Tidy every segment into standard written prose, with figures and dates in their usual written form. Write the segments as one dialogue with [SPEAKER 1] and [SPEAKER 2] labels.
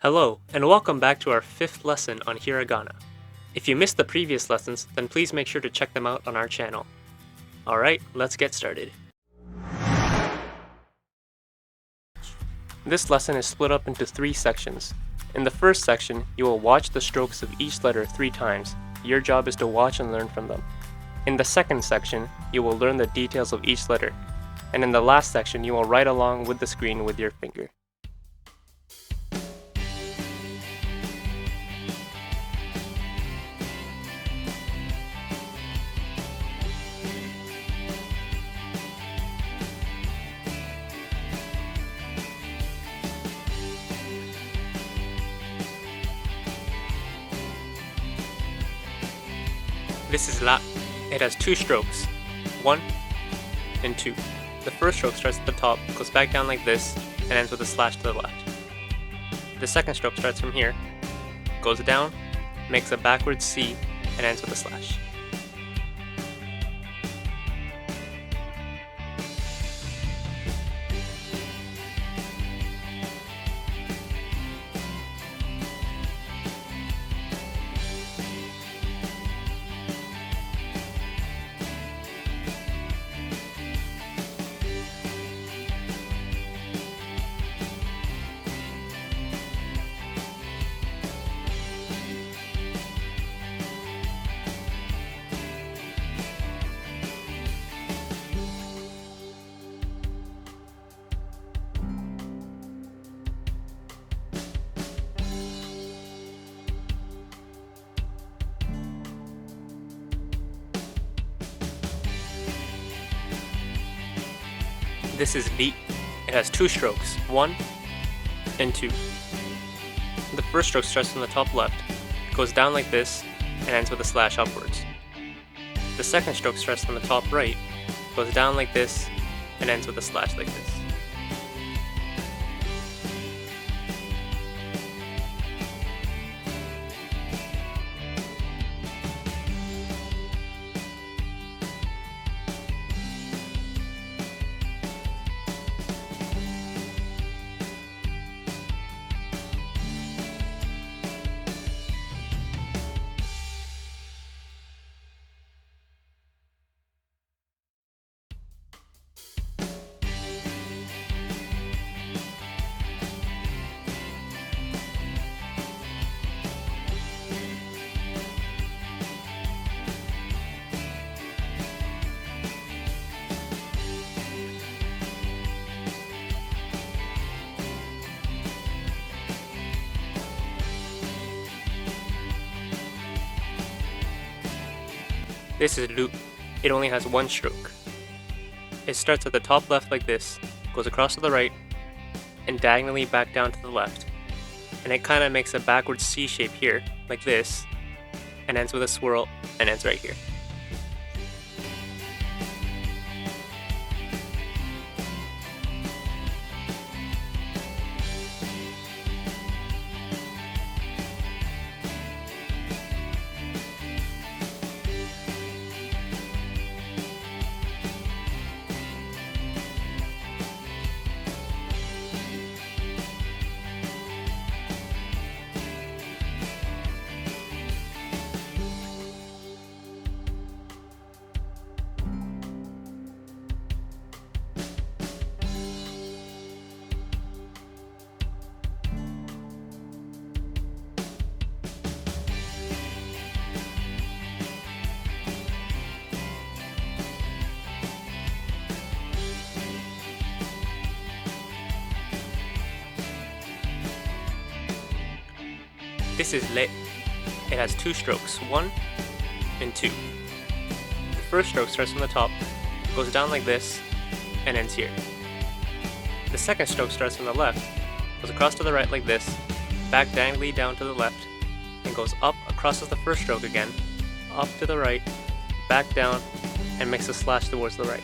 [SPEAKER 1] Hello, and welcome back to our 5th lesson on hiragana. If you missed the previous lessons, then please make sure to check them out on our channel. Alright, let's get started. This lesson is split up into 3 sections. In the first section, you will watch the strokes of each letter 3 times. Your job is to watch and learn from them. In the second section, you will learn the details of each letter. And in the last section, you will write along with the screen with your finger. This is la. It has 2 strokes, 1 and 2. The first stroke starts at the top, goes back down like this, and ends with a slash to the left. The second stroke starts from here, goes down, makes a backward C, and ends with a slash. This is li. It has 2 strokes, 1 and 2. The first stroke starts from the top left, goes down like this, and ends with a slash upwards. The second stroke starts from the top right, goes down like this, and ends with a slash like this. This is lu. It only has 1 stroke. It starts at the top left like this, goes across to the right, and diagonally back down to the left. And it kind of makes a backward C shape here, like this, and ends with a swirl, and ends right here. This is le. It has 2 strokes, 1 and 2. The first stroke starts from the top, goes down like this, and ends here. The second stroke starts from the left, goes across to the right like this, back diagonally down to the left, and goes up across the first stroke again, up to the right, back down, and makes a slash towards the right.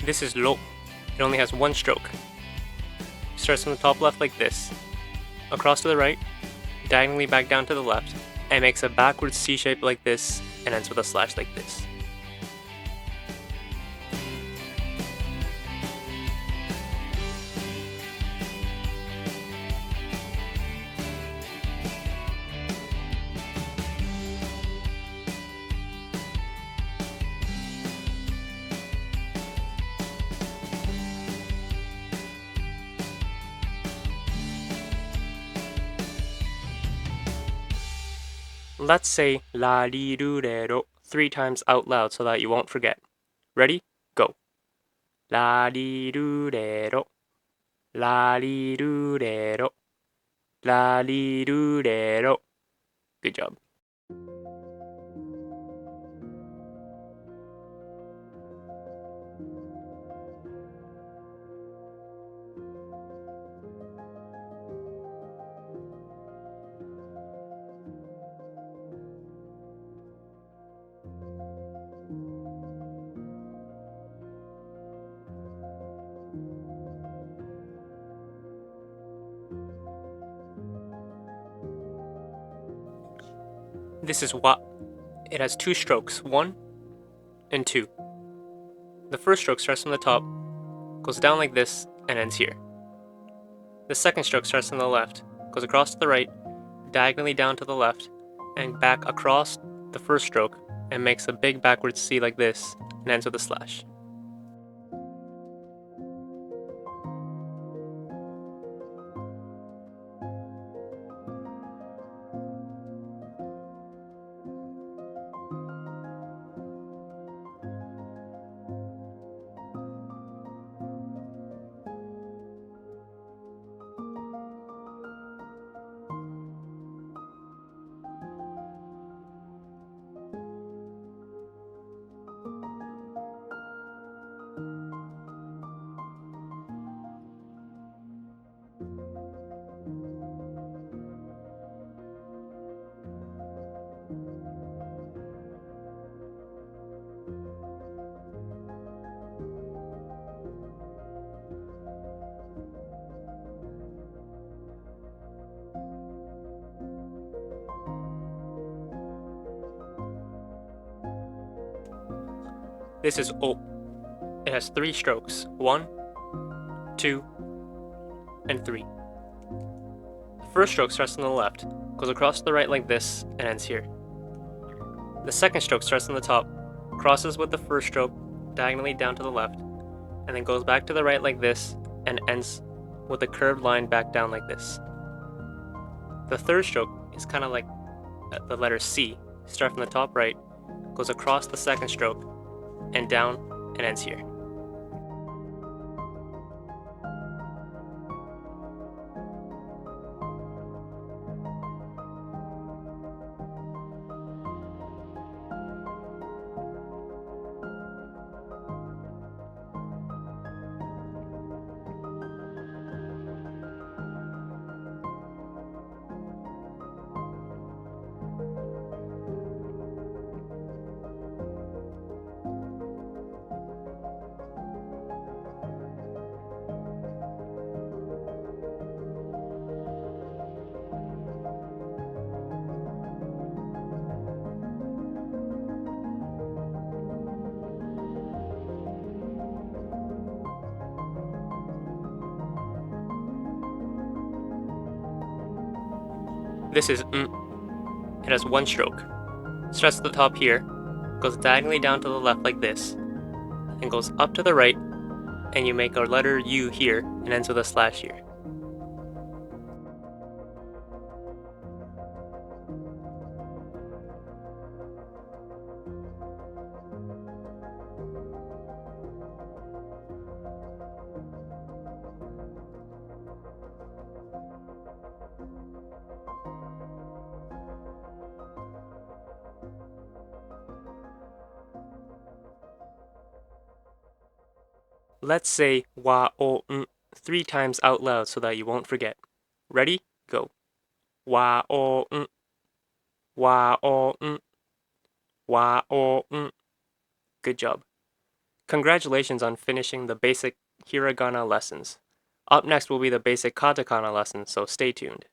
[SPEAKER 1] This is ro. It only has one stroke. Starts from the top left like this, across to the right, diagonally back down to the left, and makes a backwards C shape like this, and ends with a slash like this. Let's say la li ru re ro 3 times out loud so that you won't forget. Ready? Go. La li ru re ro. La li ru re ro. La li ru re ro. Good job. This is wa. It has 2 strokes, 1 and 2. The first stroke starts from the top, goes down like this, and ends here. The second stroke starts from the left, goes across to the right, diagonally down to the left, and back across the first stroke, and makes a big backwards C like this, and ends with a slash. This is o. It has 3 strokes, 1, 2, and 3. The first stroke starts on the left, goes across to the right like this, and ends here. The second stroke starts on the top, crosses with the first stroke, diagonally down to the left, and then goes back to the right like this, and ends with a curved line back down like this. The third stroke is kind of like the letter C. Start from the top right, goes across the second stroke, and down, and ends here. This is It has 1 stroke. Starts at the top here, goes diagonally down to the left like this, and goes up to the right, and you make a letter U here, and ends with a slash here. Let's say wa o 3 times out loud so that you won't forget. Ready? Go. Wa o wa o wa o. Good job. Congratulations on finishing the basic hiragana lessons. Up next will be the basic katakana lessons, so stay tuned.